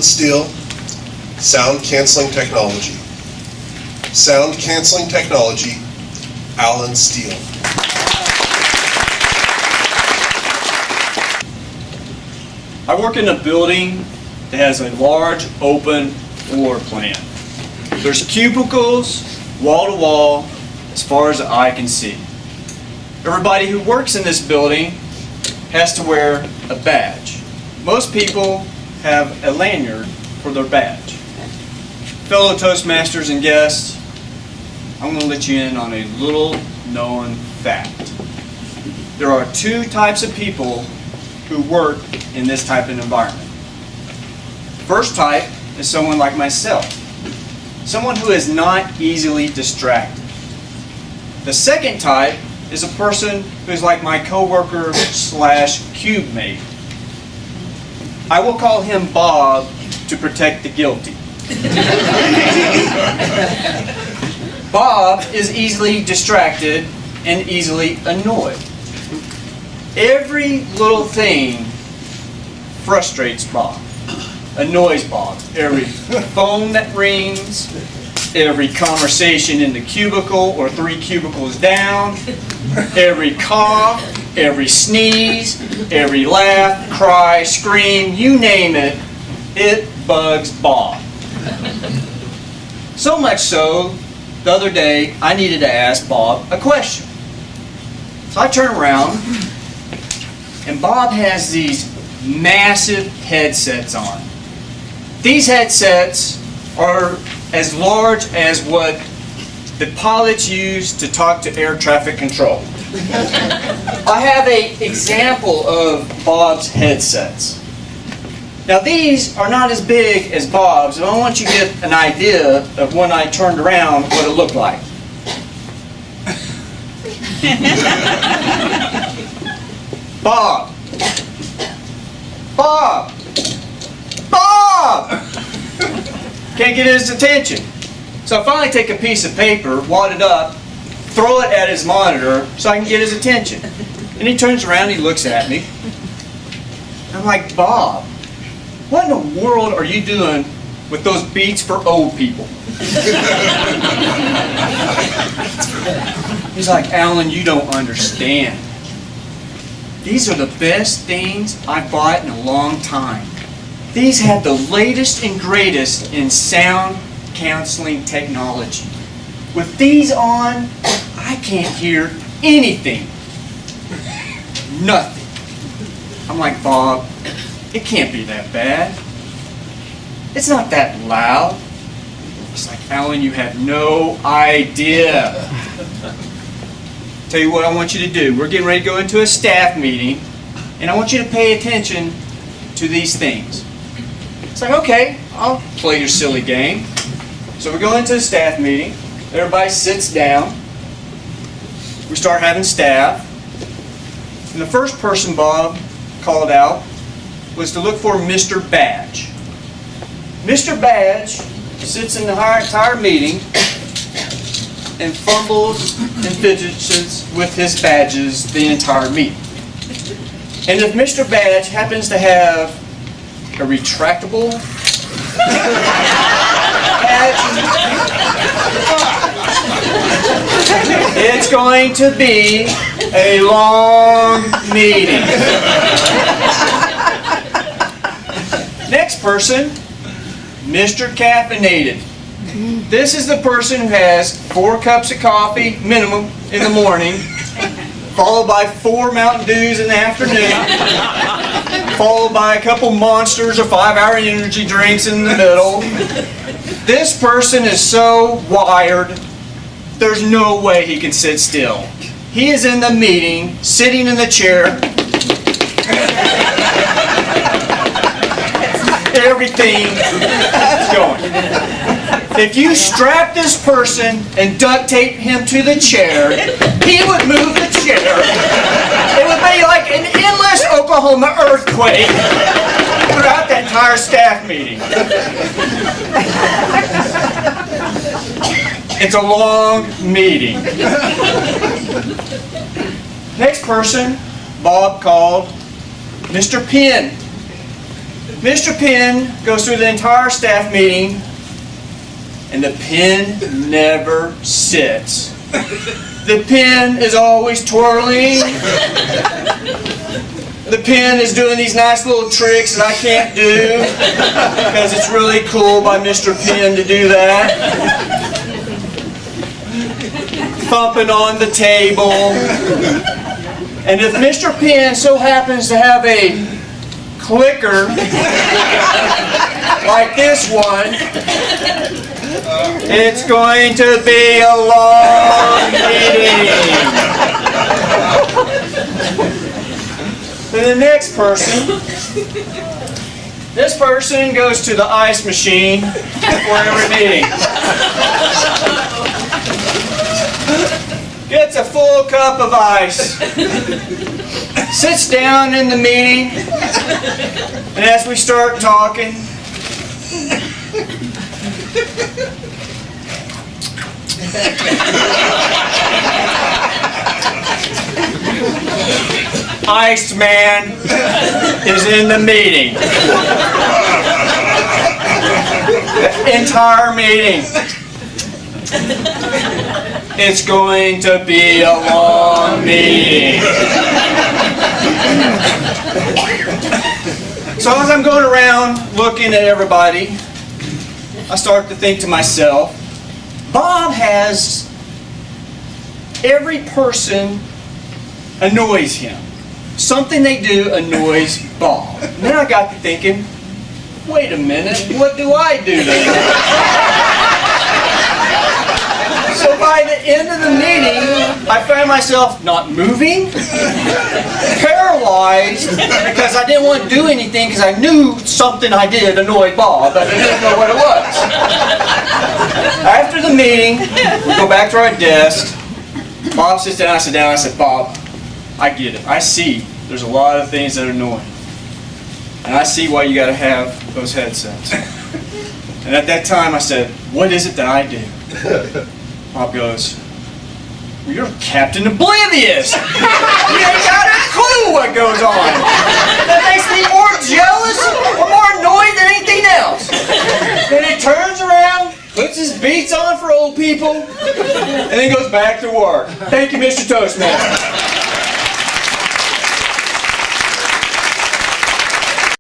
Steele, sound canceling technology. Sound canceling technology, Steele. I work in a building that has a large open floor plan. There's cubicles, wall to wall, as far as the eye can see. Everybody who works in this building has to wear a badge. Most people have a lanyard for their badge. Fellow Toastmasters and guests, I'm going to let you in on a little known fact. There are two types of people who work in this type of environment. First type is someone like myself, someone who is not easily distracted. The second type is a person who's like my coworker slash cube mate. I will call him Bob to protect the guilty. Bob is easily distracted and easily annoyed. Every little thing frustrates Bob, annoys Bob. Every phone that rings, every conversation in the cubicle or 3 cubicles down, every cough, every sneeze, every laugh, cry, scream, you name it, it bugs Bob. So much so, the other day I needed to ask Bob a question. So I turn around and Bob has these massive headsets on. These headsets are as large as what the pilots use to talk to air traffic control. I have an example of Bob's headsets. Now these are not as big as Bob's, and I want you to get an idea of when I turned around what it looked like. Bob! Bob! Bob! Can't get his attention. So I finally take a piece of paper, wad it up, throw it at his monitor so I can get his attention. And he turns around and he looks at me. I'm like, Bob, what in the world are you doing with those beats for old people? He's like, Alan, you don't understand. These are the best things I've bought in a long time. These have the latest and greatest in sound canceling technology. With these on, I can't hear anything. Nothing. I'm like, Bob, it can't be that bad. It's not that loud. It's like, Alan, you have no idea. Tell you what I want you to do. We're getting ready to go into a staff meeting, and I want you to pay attention to these things. It's like, okay, I'll play your silly game. So we go into the staff meeting. Everybody sits down. We start having staff. And the first person Bob called out was to look for Mr. Badge. Mr. Badge sits in the entire meeting and fumbles and fidgets with his badges the entire meeting. And if Mr. Badge happens to have a retractable badge, it's going to be a long meeting. Next person, Mr. Caffeinated. This is the person who has 4 cups of coffee minimum in the morning, followed by 4 Mountain Dews in the afternoon, followed by a couple Monsters or 5-hour energy drinks in the middle. This person is so wired, there's no way he can sit still. He is in the meeting, sitting in the chair. Everything is going. If you strap this person and duct tape him to the chair, he would move the chair. It would be like an endless Oklahoma earthquake throughout the entire staff meeting. It's a long meeting. Next person, Bob called Mr. Penn. Mr. Penn goes through the entire staff meeting, and the pen never sits. The pen is always twirling. The pen is doing these nice little tricks that I can't do because it's really cool by Mr. Penn to do that. Thumping on the table. And if Mr. Penn so happens to have a clicker like this one, it's going to be a long meeting. Then the next person, this person goes to the ice machine before every meeting. Gets a full cup of ice. Sits down in the meeting, and as we start talking, Iceman is in the meeting. The entire meeting. It's going to be a long meeting. So as I'm going around looking at everybody, I start to think to myself, Bob has every person annoys him. Something they do annoys Bob. And then I got to thinking, wait a minute, what do I do then? So by the end of the meeting, I found myself not moving, paralyzed, because I didn't want to do anything because I knew something I did annoyed Bob, but I didn't know what it was. After the meeting, we go back to our desk. Bob sits down, I sit down, I said, Bob, I get it. I see there's a lot of things that are annoying. And I see why you got to have those headsets. And at that time I said, what is it that I do? Bob goes, well, you're Captain Oblivious. You ain't got a clue what goes on. That makes me more jealous or more annoyed than anything else. Then he turns around, puts his beats on for old people, and then goes back to work. Thank you, Mr. Toastmaster.